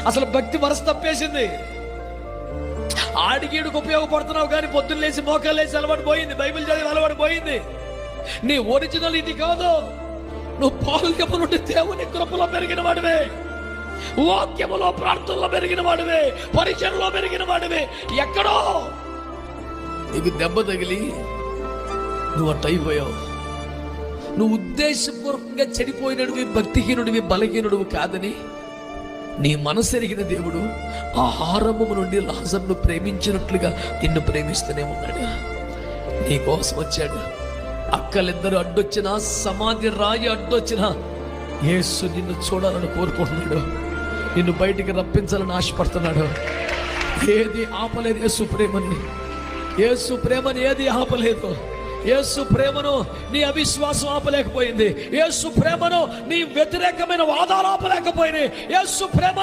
అసలు భక్తి వరస తప్పేసింది. ఆడిగీడికి ఉపయోగపడుతున్నావు కానీ పొద్దున్న లేచి మోకాలు లేచి అలవాటు పోయింది, బైబిల్ చదివి అలవాటు పోయింది. నీ ఒరిజినల్ ఇది కాదు. నువ్వు పాల్గొమ నుండి దేవుని కృపలో పెరిగిన వాడివే, వాక్యములో ప్రార్థనలో పెరిగిన వాడివే, పరిచయంలో పెరిగిన వాడివే. ఎక్కడో నీకు దెబ్బ తగిలి నువ్వు అట్టయిపోయావు. నువ్వు ఉద్దేశపూర్వకంగా చెడిపోయినడివి, భక్తిహీనుడివి, బలహీనుడివి కాదని నీ మనసు ఎరిగిన దేవుడు ఆహారము నుండి లాజరును ప్రేమించినట్లుగా నిన్ను ప్రేమిస్తూనే ఉన్నాడు. నీ కోసం వచ్చాడు. అక్కలిద్దరు అడ్డొచ్చినా, సమాధి రాయి అడ్డొచ్చినా యేసు నిన్ను చూడాలని కోరుకుంటున్నాడు. నిన్ను బయటికి రప్పించాలని ఆశపడుతున్నాడు. ఏది ఆపలేదు యేసు ప్రేమని. యేసు ప్రేమని ఏది ఆపలేదు. యేసు ప్రేమను నీ అవిశ్వాసం ఆపలేకపోయింది. యేసు ప్రేమను నీ వ్యతిరేకమైన వాదాలు ఆపలేకపోయినాయి. యేసు ప్రేమ